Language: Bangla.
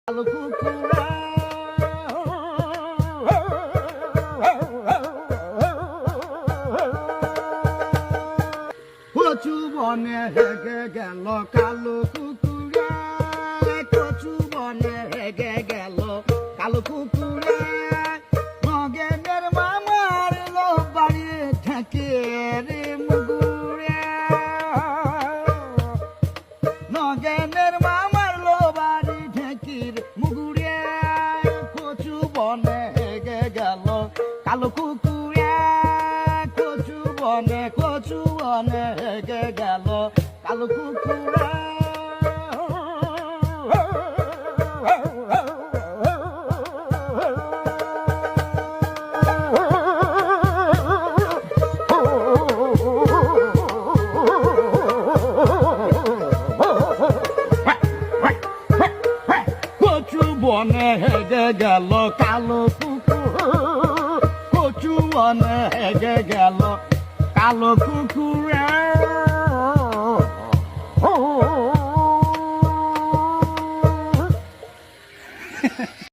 কালো কুকুরা কচু বনে হেগে গেল কালো কুকুরা, কচু বনে হেগে গেল কালো কুকুরা। নগেনের মামার লো বাড়ি ঠেকে রে মুগুরে, নগেনের মামার লো বাড়ি ঠেকির মুগুরে। কচু বনে হেগে গেল কালো কুকুরা, কচু বনে হেগে গেল কালো কুকুরা। কচু বনে হেগে গেল কালো কুকুর, কচু বনে হেগে গেল কালো কুকুরা।